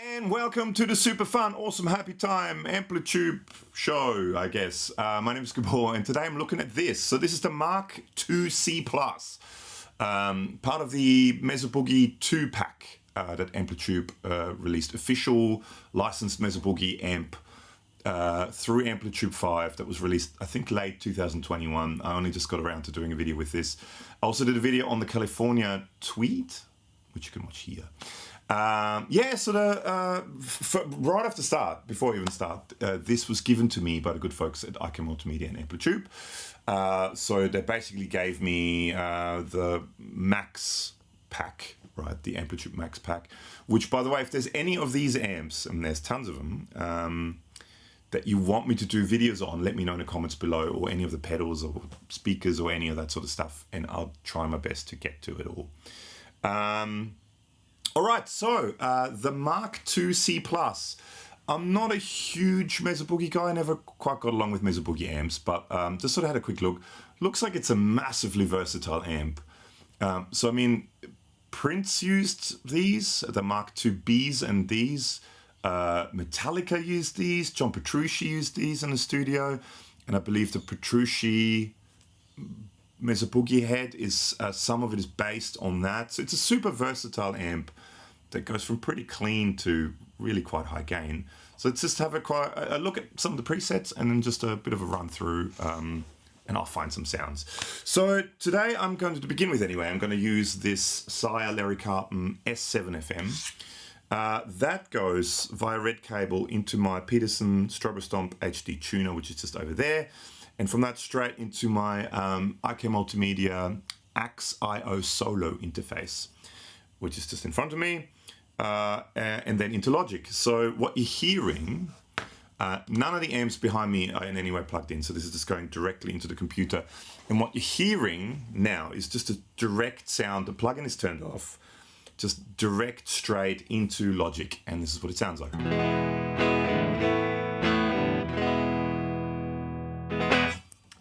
And welcome to the super fun, awesome, happy time AmpliTube show, I guess. My name is Gabor, and today I'm looking at this. So this is the Mark IIC Plus, part of the Mesa Boogie 2 pack that AmpliTube released. Official licensed Mesa Boogie amp through AmpliTube 5 that was released, I think, late 2021. I only just got around to doing a video with this. I also did a video on the California Tweed, which you can watch here. Right off the start, before I even start, this was given to me by the good folks at IK Multimedia and AmpliTube. So they basically gave me the Max pack, right? The AmpliTube Max pack, which, by the way, if there's any of these amps, and there's tons of them, that you want me to do videos on, let me know in the comments below, or any of the pedals or speakers or any of that sort of stuff, and I'll try my best to get to it all. All right, so the Mark IIC Plus. I'm not a huge Mesa Boogie guy. I never quite got along with Mesa Boogie amps, but just sort of had a quick look. Looks like it's a massively versatile amp. So, I mean, Prince used these, the Mark IIBs and these. Metallica used these. John Petrucci used these in the studio. And I believe the Petrucci Mesa Boogie head is, some of it is based on that. So it's a super versatile amp that goes from pretty clean to really quite high gain. So let's just have a look at some of the presets and then just a bit of a run through, and I'll find some sounds. So today I'm going to begin with anyway, I'm going to use this Sire Larry Carlton S7 FM. That goes via red cable into my Peterson Strobostomp HD tuner, which is just over there. And from that straight into my IK Multimedia AX-IO Solo interface, which is just in front of me, and then into Logic. So what you're hearing, none of the amps behind me are in any way plugged in, so this is just going directly into the computer. And what you're hearing now is just a direct sound. The plugin is turned off, just direct straight into Logic, and this is what it sounds like.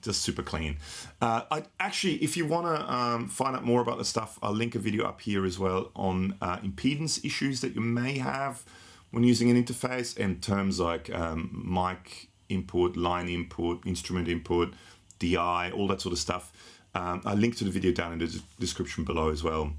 Just super clean. Actually, if you want to find out more about the stuff, I'll link a video up here as well on impedance issues that you may have when using an interface, in terms like mic input, line input, instrument input, DI, all that sort of stuff. I'll link to the video down in the description below as well.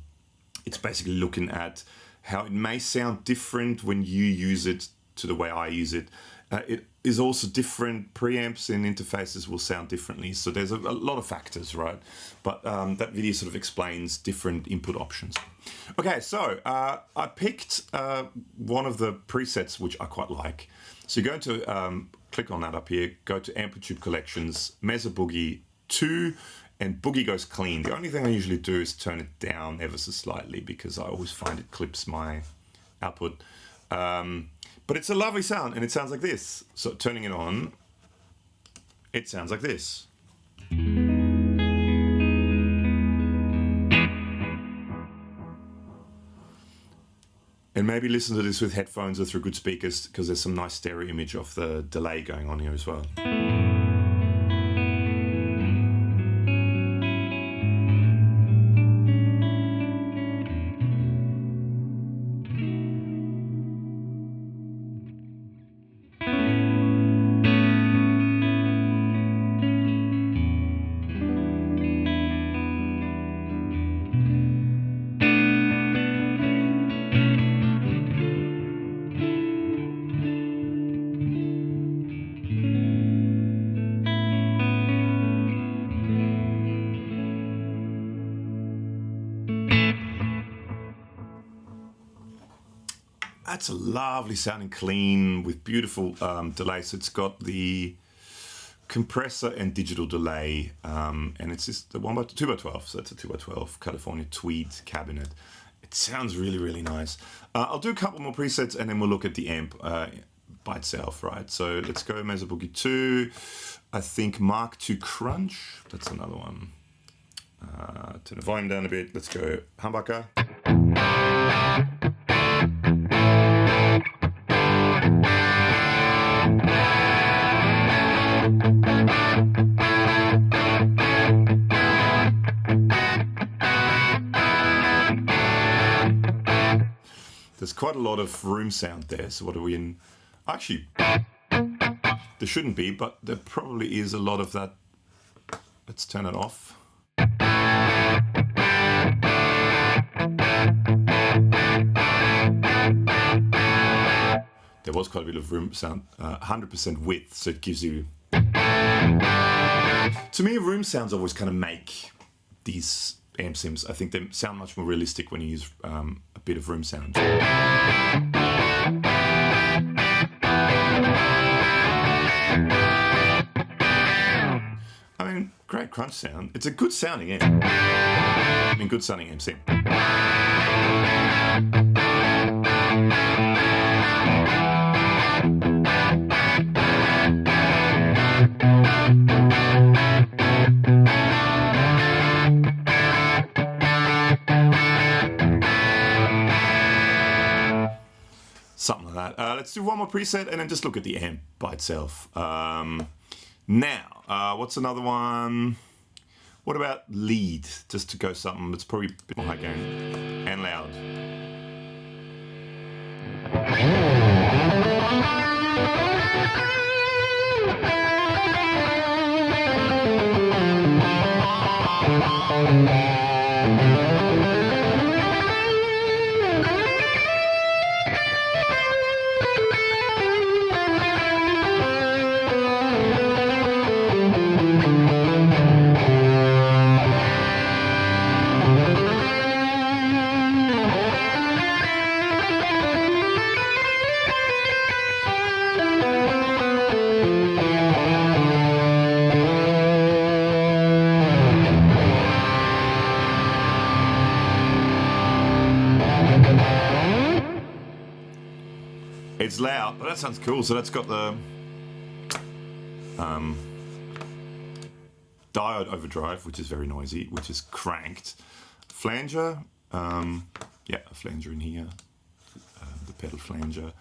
It's basically looking at how it may sound different when you use it to the way I use it. It is also different. Preamps and interfaces will sound differently. So there's a lot of factors, right? But that video sort of explains different input options. Okay, so I picked one of the presets which I quite like. So you're going to click on that up here, go to AmpliTube Collections, Mesa Boogie 2, and Boogie goes clean. The only thing I usually do is turn it down ever so slightly because I always find it clips my output. But it's a lovely sound, and it sounds like this. So turning it on, it sounds like this. And maybe listen to this with headphones or through good speakers, because there's some nice stereo image of the delay going on here as well. That's a lovely sounding clean with beautiful delay. So it's got the compressor and digital delay, and it's just the 2x12. So it's a 2x12 California Tweed cabinet. It sounds really, really nice. I'll do a couple more presets and then we'll look at the amp by itself, right? So let's go Mesa Boogie 2. I think Mark II Crunch. That's another one. Turn the volume down a bit. Let's go Humbucker. There's quite a lot of room sound there. So what are we in? Actually, there shouldn't be, but there probably is a lot of that. Let's turn it off. There was quite a bit of room sound, 100% width, so it gives you... To me, room sounds always kind of make these amp sims. I think they sound much more realistic when you use a bit of room sound. I mean, great crunch sound. It's a good sounding amp. I mean, good sounding amp sim. Something like that. Let's do one more preset and then just look at the amp by itself. Now, what's another one? What about lead? Just to go something that's probably a bit more high gain and loud. It's loud, but that sounds cool. So that's got the diode overdrive, which is very noisy, which is cranked. Flanger, yeah, a flanger in here, the pedal flanger.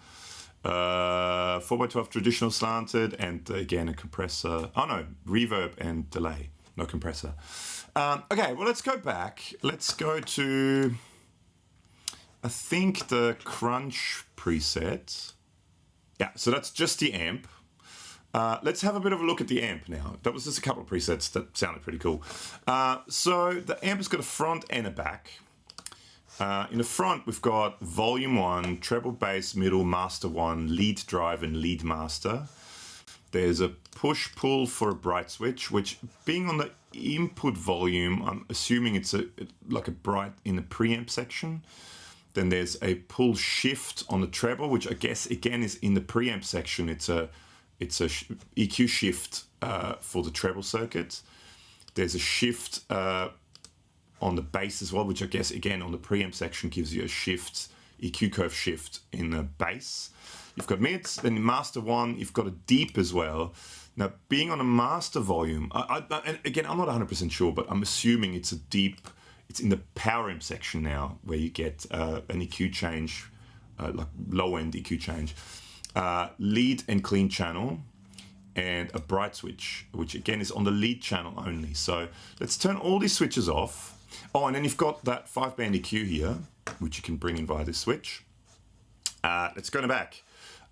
4x12 traditional slanted, and again a compressor. Oh no, reverb and delay, no compressor. Okay, well let's go back. Let's go to, I think, the crunch preset. Yeah, so that's just the amp. Let's have a bit of a look at the amp now. That was just a couple of presets that sounded pretty cool. So the amp has got a front and a back. In the front, we've got volume 1, treble bass, middle, master 1, lead drive, and lead master. There's a push-pull for a bright switch, which being on the input volume, I'm assuming it's like a bright in the preamp section. Then there's a pull shift on the treble, which I guess again is in the preamp section. It's a EQ shift for the treble circuit. There's a shift on the bass as well, which I guess again on the preamp section gives you a shift, EQ curve shift in the bass. You've got mids, then in master 1, you've got a deep as well. Now, being on a master volume, and again, I'm not 100% sure, but I'm assuming it's a deep. It's in the power amp section now, where you get an EQ change, like low-end EQ change, lead and clean channel, and a bright switch, which again is on the lead channel only. So let's turn all these switches off. Oh, and then you've got that 5-band EQ here, which you can bring in via this switch. Let's go in the back.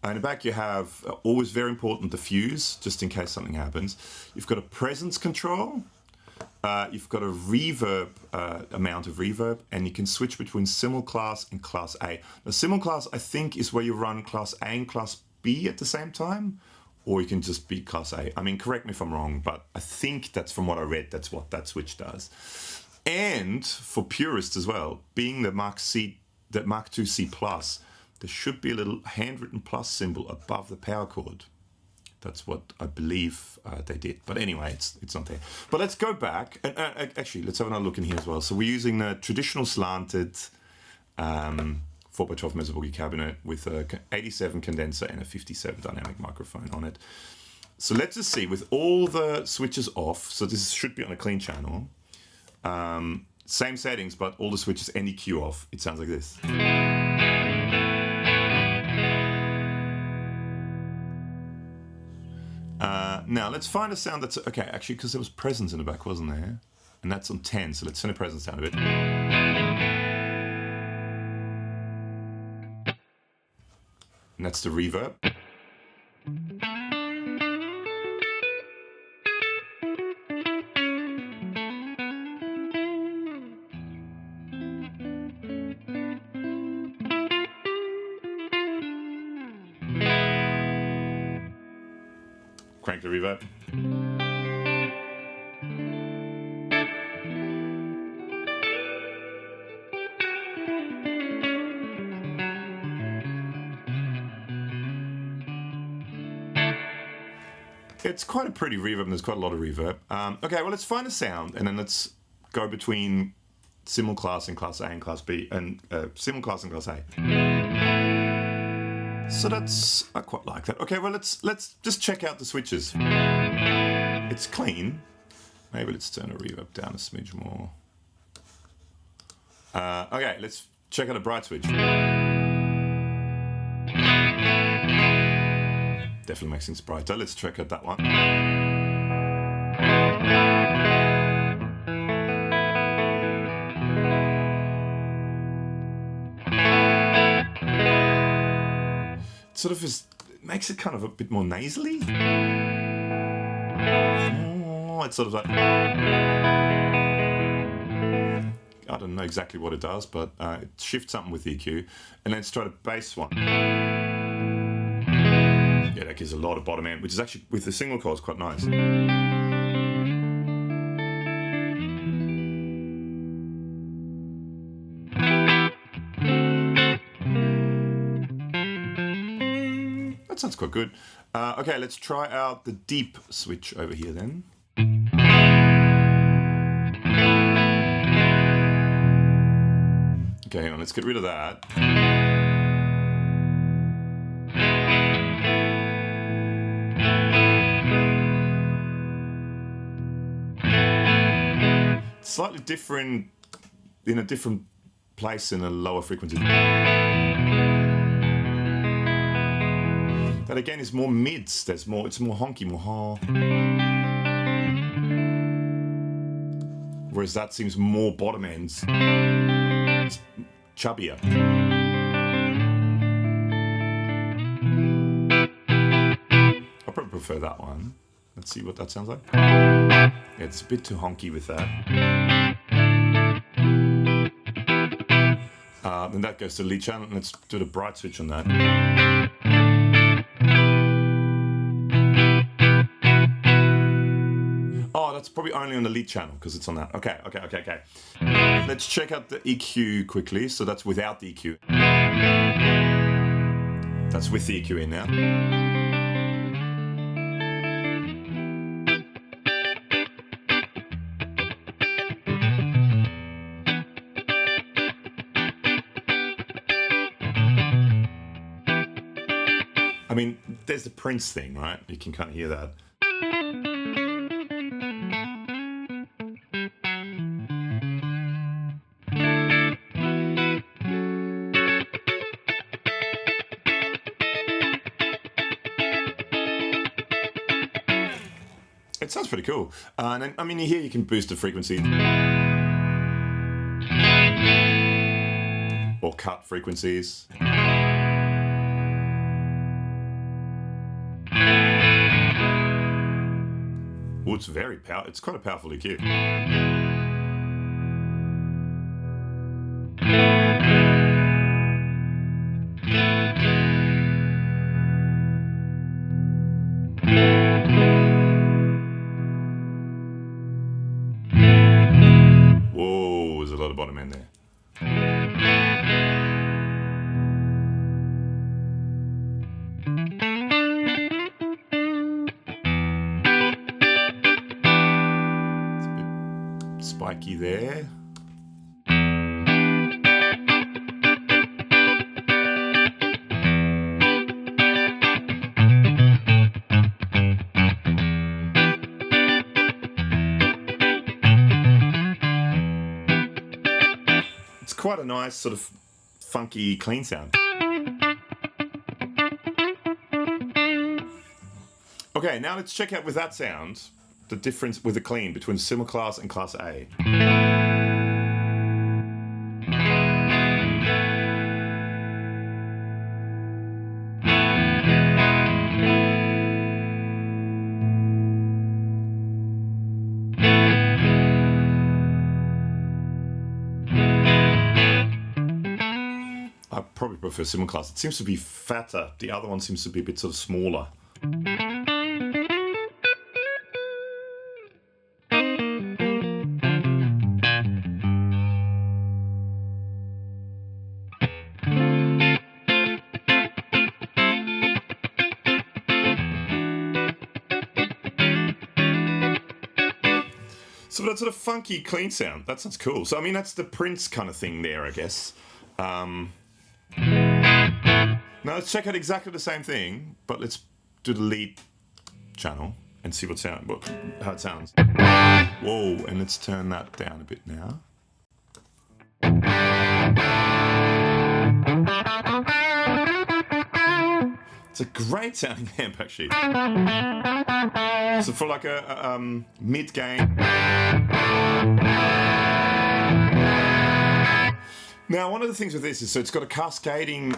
In the back you have, always very important, the fuse, just in case something happens. You've got a presence control. You've got a reverb, amount of reverb, and you can switch between Simul-Class and Class A. Now, Simul-Class, I think, is where you run Class A and Class B at the same time, or you can just be Class A. I mean, correct me if I'm wrong, but I think that's from what I read, that's what that switch does. And for purists as well, being the Mark IIC Plus, there should be a little handwritten plus symbol above the power cord. That's what I believe they did. But anyway, it's not there. But let's go back. And actually, let's have another look in here as well. So we're using the traditional slanted 4x12 Mesa Boogie cabinet with a 87 condenser and a 57 dynamic microphone on it. So let's just see, with all the switches off, so this should be on a clean channel, same settings, but all the switches and EQ off, it sounds like this. Now let's find a sound that's okay, actually, because there was presence in the back, wasn't there? And that's on 10, so let's turn the presence down a bit. And that's the reverb. Crank the reverb. It's quite a pretty reverb, and there's quite a lot of reverb. Okay, well, let's find a sound, and then let's go between Simul-Class and Class A and Class B, and Simul-Class and Class A. So that's, I quite like that. Okay, well, let's just check out the switches. It's clean. Maybe let's turn the reverb down a smidge more. Okay, let's check out a bright switch. Definitely makes things brighter. Let's check out that one. It sort of makes it kind of a bit more nasally. Oh, it's sort of like, I don't know exactly what it does, but it shifts something with the EQ. And let's try the bass one. Yeah, that gives a lot of bottom end, which is actually, with the single coil, is quite nice. That sounds quite good. Okay, let's try out the deep switch over here then. Okay, hang on, let's get rid of that. Slightly different, in a different place in a lower frequency. That again is more mids. There's more. It's more honky, more ha. Whereas that seems more bottom ends. It's chubbier. I probably prefer that one. Let's see what that sounds like. Yeah, it's a bit too honky with that. Then that goes to the lead channel. Let's do the bright switch on that. Oh, that's probably only on the lead channel because it's on that. Okay. Let's check out the EQ quickly. So that's without the EQ. That's with the EQ in now. I mean, there's the Prince thing, right? You can kind of hear that. It sounds pretty cool. And then, I mean, here you can boost the frequency. Or cut frequencies. Oh, it's very powerful. It's quite a powerful EQ. Whoa, there's a lot of bottom end there. Spiky there. It's quite a nice sort of funky clean sound. Okay, now let's check out with that sound the difference with the clean between Simul-Class and Class A. probably prefer Simul-Class. It seems to be fatter. The other one seems to be a bit sort of smaller. So that sort of funky, clean sound, that sounds cool. So I mean, that's the Prince kind of thing there, I guess. Now let's check out exactly the same thing, but let's do the lead channel and see how it sounds. Whoa, and let's turn that down a bit now. It's a great sounding amp, actually. So for like a mid gain. Now, one of the things with this is, so it's got a cascading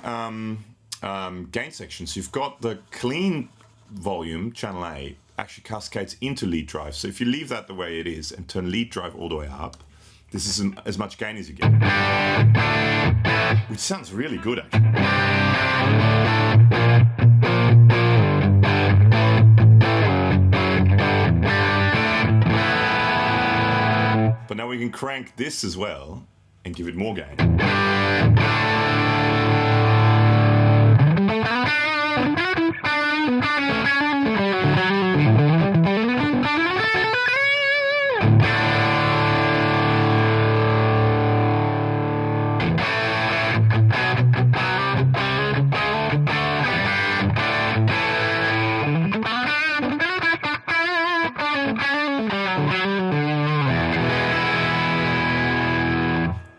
gain section. So you've got the clean volume, channel A, actually cascades into lead drive. So if you leave that the way it is and turn lead drive all the way up, this is as much gain as you get. Which sounds really good, actually. But now we can crank this as well and give it more gain.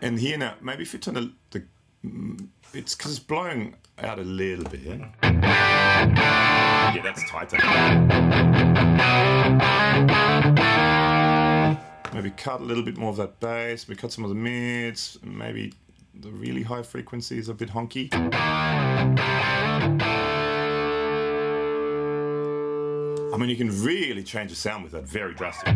And here now, maybe if you turn it's because it's blowing out a little bit. Yeah, that's tighter. Maybe cut a little bit more of that bass, maybe cut some of the mids, maybe the really high frequency is a bit honky. I mean, you can really change the sound with that, very drastic.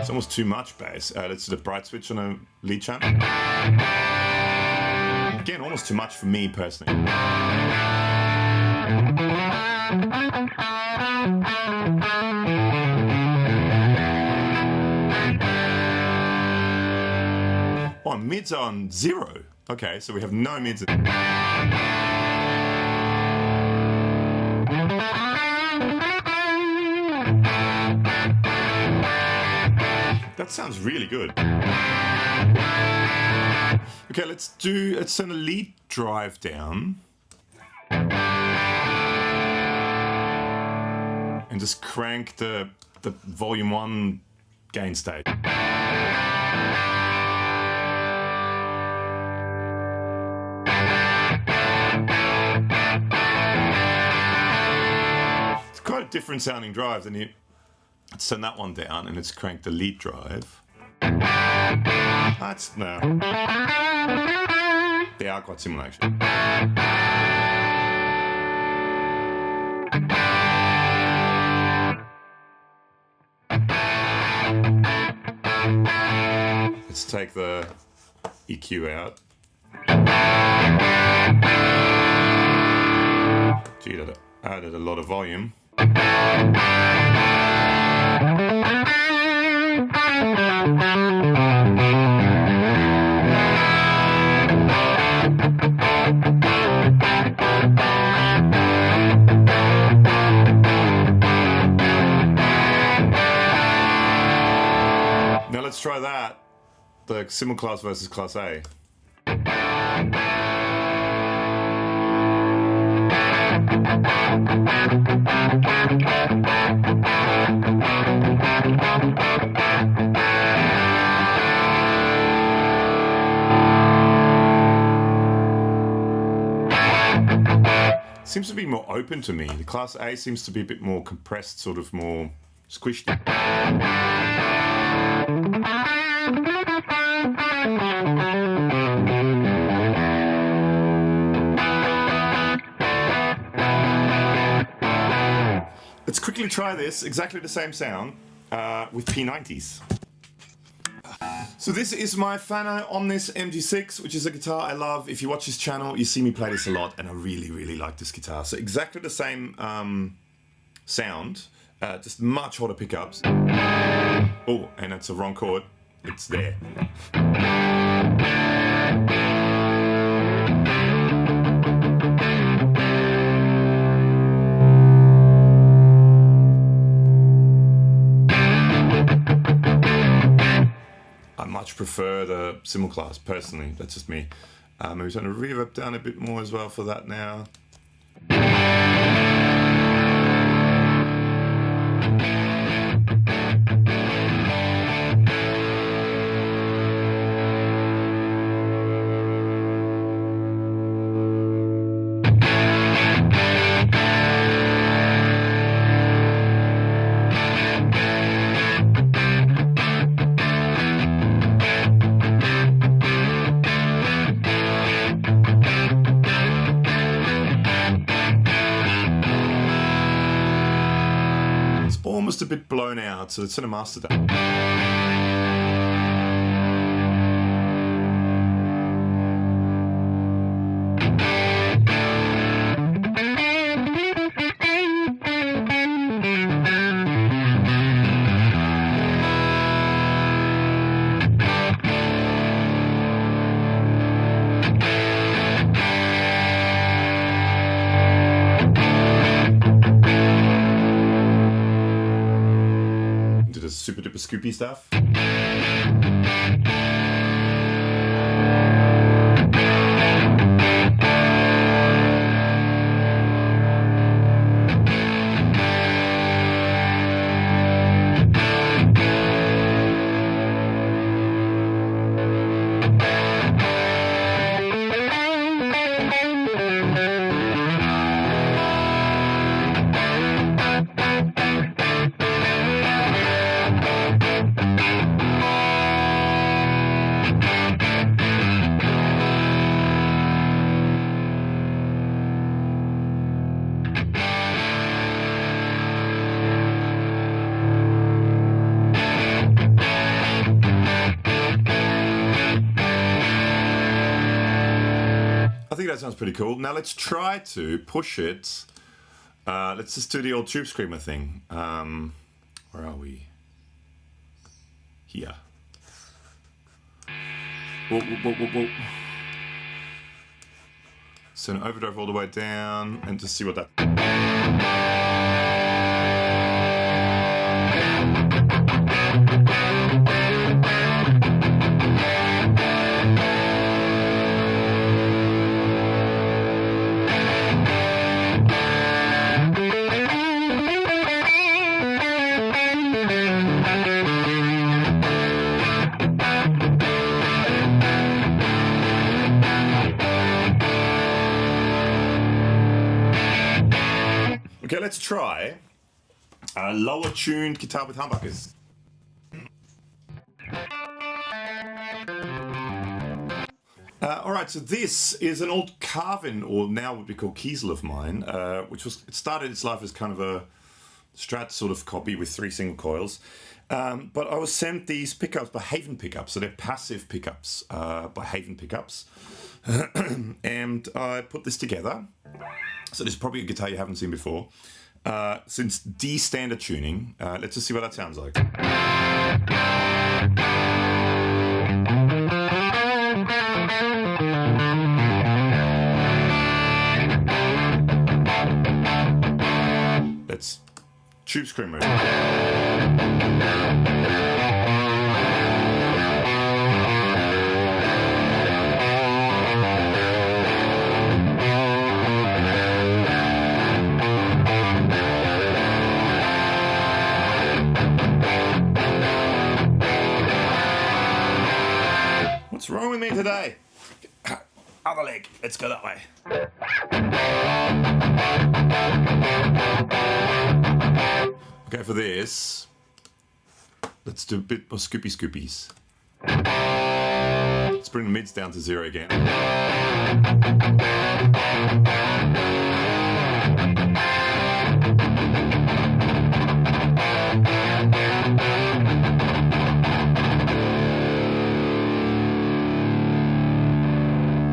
It's almost too much bass. Let's do the bright switch on a lead channel. Again, almost too much for me personally. Oh, mids are on 0. Okay, so we have no mids. That sounds really good. Okay, let's turn the lead drive down. And just crank the volume 1 gain stage. It's quite a different sounding drive than let's turn that one down and let's crank the lead drive. That's no. They are quite similar actually. Let's take the EQ out. Gee, that added a lot of volume. Now let's try that. The Simul-Class versus Class A. Seems to be more open to me. The Class A seems to be a bit more compressed, sort of more squished. quickly try this, exactly the same sound, with P90s. So this is my Fano Omnis MG6, which is a guitar I love. If you watch this channel, you see me play this a lot, and I really, really like this guitar. So exactly the same sound, just much hotter pickups. Oh, and it's a wrong chord. It's there. I much prefer the Simul-Class, personally. That's just me. Maybe turn the reverb down a bit more as well for that now. Almost a bit blown out, so it's in a master down. Super duper scoopy stuff. I think that sounds pretty cool. Now let's try to push it. Let's just do the old Tube Screamer thing. Where are we? Here. Whoa, whoa, whoa, whoa. So an overdrive all the way down and just see what that... Okay, let's try a lower tuned guitar with humbuckers. Alright, so this is an old Carvin, or now would be called Kiesel of mine, which it started its life as kind of a Strat sort of copy with 3 single coils. But I was sent these pickups by Haven pickups, so they're passive pickups by Haven pickups. And I put this together. So this is probably a guitar you haven't seen before. Since D standard tuning, let's just see what that sounds like. Let's Tube Screamer. What's wrong with me today? Other leg, let's go that way. Okay, for this, let's do a bit more scoopies. Let's bring the mids down to 0 again.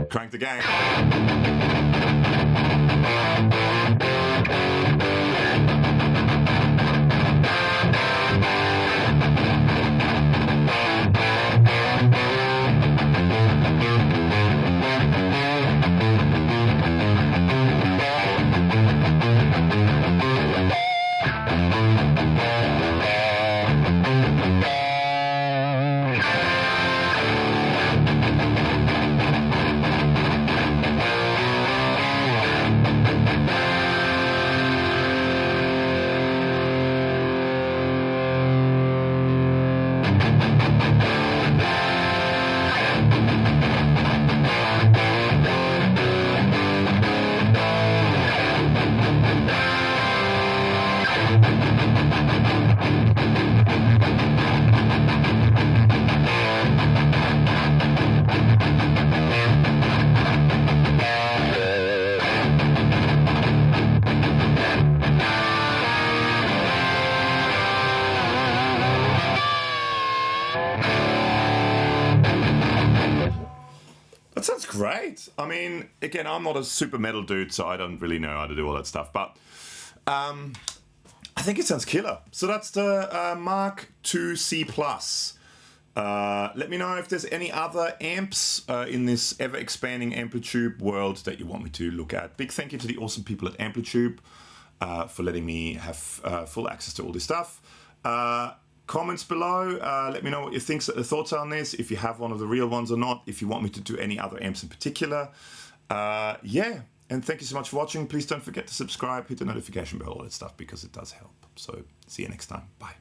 Crank the gang. That sounds great. I mean, again, I'm not a super metal dude, so I don't really know how to do all that stuff, but I think it sounds killer. So that's the Mark IIC+. Let me know if there's any other amps in this ever-expanding AmpliTube world that you want me to look at. Big thank you to the awesome people at AmpliTube for letting me have full access to all this stuff. Comments below, let me know what your thoughts are on this, if you have one of the real ones or not, if you want me to do any other amps in particular. Yeah, and thank you so much for watching. Please don't forget to subscribe, hit the notification bell, all that stuff, because it does help. So see you next time. Bye.